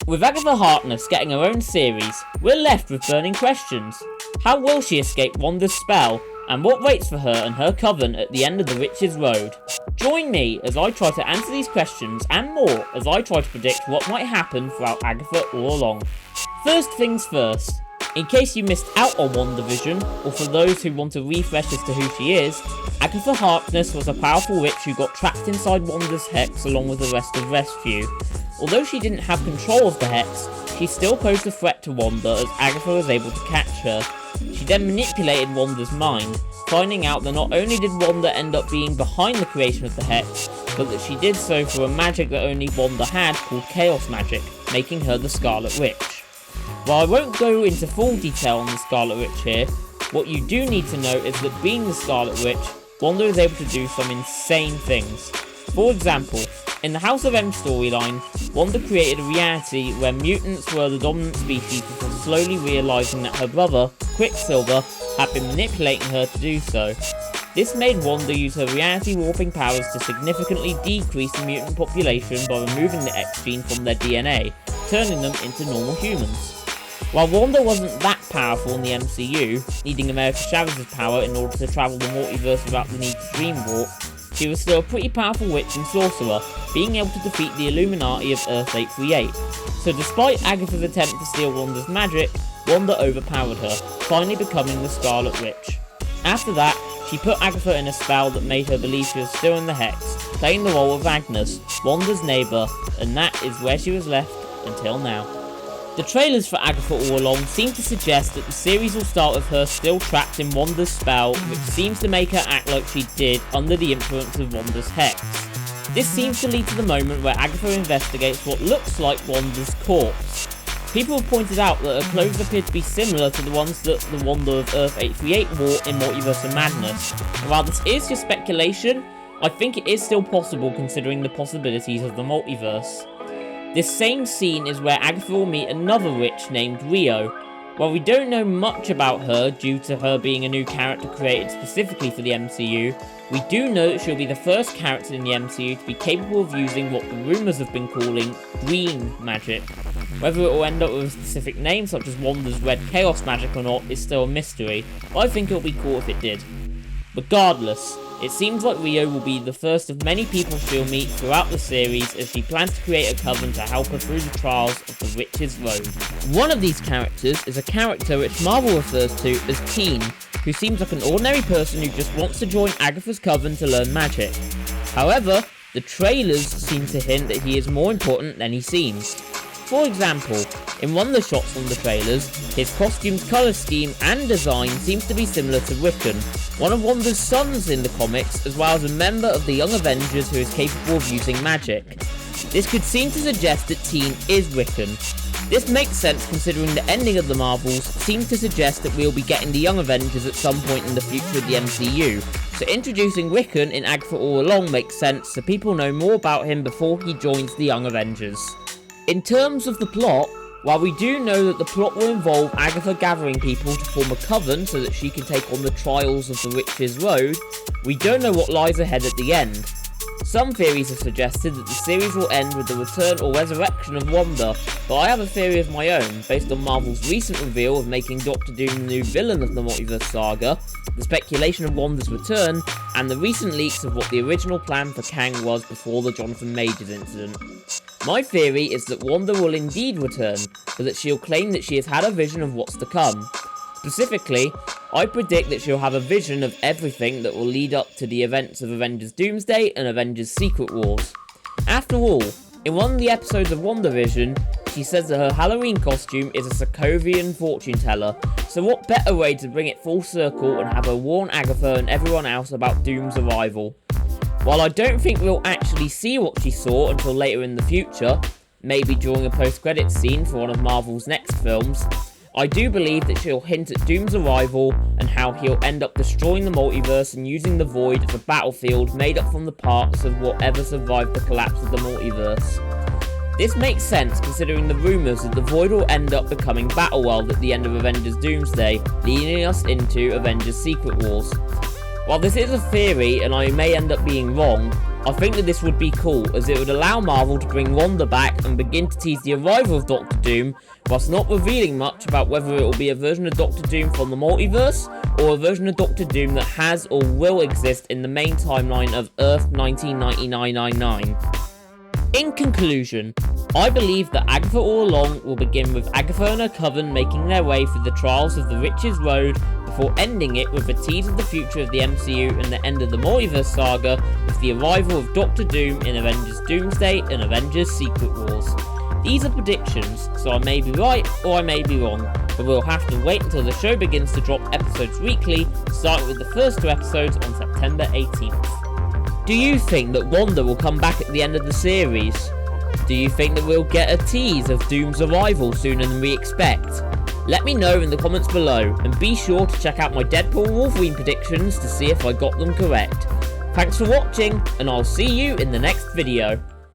With Agatha Harkness getting her own series, we're left with burning questions. How will she escape Wanda's spell, and what waits for her and her coven at the end of the Witch's Road? Join me as I try to answer these questions and more as I try to predict what might happen throughout Agatha all along. First things first, in case you missed out on WandaVision, or for those who want a refresh as to who she is, Agatha Harkness was a powerful witch who got trapped inside Wanda's hex along with the rest of Rescue. Although she didn't have control of the hex, she still posed a threat to Wanda as Agatha was able to catch her. She then manipulated Wanda's mind, finding out that not only did Wanda end up being behind the creation of the hex, but that she did so through a magic that only Wanda had called Chaos Magic, making her the Scarlet Witch. While I won't go into full detail on the Scarlet Witch here, what you do need to know is that being the Scarlet Witch, Wanda is able to do some insane things. For example, in the House of M storyline, Wanda created a reality where mutants were the dominant species before slowly realising that her brother, Quicksilver, had been manipulating her to do so. This made Wanda use her reality warping powers to significantly decrease the mutant population by removing the X gene from their DNA, turning them into normal humans. While Wanda wasn't that powerful in the MCU, needing America Chavez's power in order to travel the multiverse without the need to dream warp, she was still a pretty powerful witch and sorcerer, being able to defeat the Illuminati of Earth 838. So despite Agatha's attempt to steal Wanda's magic, Wanda overpowered her, finally becoming the Scarlet Witch. After that, she put Agatha in a spell that made her believe she was still in the Hex, playing the role of Agnes, Wanda's neighbour, and that is where she was left until now. The trailers for Agatha all along seem to suggest that the series will start with her still trapped in Wanda's spell, which seems to make her act like she did under the influence of Wanda's hex. This seems to lead to the moment where Agatha investigates what looks like Wanda's corpse. People have pointed out that her clothes appear to be similar to the ones that the Wanda of Earth 838 wore in Multiverse of Madness. And while this is just speculation, I think it is still possible considering the possibilities of the multiverse. This same scene is where Agatha will meet another witch named Rio. While we don't know much about her due to her being a new character created specifically for the MCU, we do know that she'll be the first character in the MCU to be capable of using what the rumours have been calling green magic. Whether it will end up with a specific name such as Wanda's red chaos magic or not is still a mystery, but I think it would be cool if it did. Regardless, it seems like Rio will be the first of many people she'll meet throughout the series as she plans to create a coven to help her through the trials of the Witch's Road. One of these characters is a character which Marvel refers to as Teen, who seems like an ordinary person who just wants to join Agatha's coven to learn magic. However, the trailers seem to hint that he is more important than he seems. For example, in one of the shots from the trailers, his costume's colour scheme and design seems to be similar to Wiccan, one of Wanda's sons in the comics, as well as a member of the Young Avengers who is capable of using magic. This could seem to suggest that Teen is Wiccan. This makes sense considering the ending of the Marvels seems to suggest that we'll be getting the Young Avengers at some point in the future of the MCU, so introducing Wiccan in Agatha all along makes sense so people know more about him before he joins the Young Avengers. In terms of the plot, while we do know that the plot will involve Agatha gathering people to form a coven so that she can take on the trials of the Witch's Road, we don't know what lies ahead at the end. Some theories have suggested that the series will end with the return or resurrection of Wanda, but I have a theory of my own, based on Marvel's recent reveal of making Doctor Doom the new villain of the Multiverse Saga, the speculation of Wanda's return, and the recent leaks of what the original plan for Kang was before the Jonathan Majors incident. My theory is that Wanda will indeed return, but that she'll claim that she has had a vision of what's to come. Specifically, I predict that she'll have a vision of everything that will lead up to the events of Avengers Doomsday and Avengers Secret Wars. After all, in one of the episodes of WandaVision, she says that her Halloween costume is a Sokovian fortune teller, so what better way to bring it full circle and have her warn Agatha and everyone else about Doom's arrival. While I don't think we'll actually see what she saw until later in the future, maybe during a post-credits scene for one of Marvel's next films, I do believe that she'll hint at Doom's arrival and how he'll end up destroying the multiverse and using the Void as a battlefield made up from the parts of whatever survived the collapse of the multiverse. This makes sense considering the rumours that the Void will end up becoming Battleworld at the end of Avengers Doomsday, leading us into Avengers Secret Wars. While this is a theory and I may end up being wrong, I think that this would be cool, as it would allow Marvel to bring Wanda back and begin to tease the arrival of Doctor Doom, whilst not revealing much about whether it will be a version of Doctor Doom from the multiverse, or a version of Doctor Doom that has or will exist in the main timeline of Earth 1999. In conclusion, I believe that Agatha All Along will begin with Agatha and her coven making their way through the trials of the Witch's Road, before ending it with a tease of the future of the MCU and the end of the multiverse saga with the arrival of Doctor Doom in Avengers Doomsday and Avengers Secret Wars. These are predictions, so I may be right or I may be wrong, but we'll have to wait until the show begins to drop episodes weekly, starting with the first 2 episodes on September 18th. Do you think that Wanda will come back at the end of the series? Do you think that we'll get a tease of Doom's arrival sooner than we expect? Let me know in the comments below, and be sure to check out my Deadpool and Wolverine predictions to see if I got them correct. Thanks for watching, and I'll see you in the next video.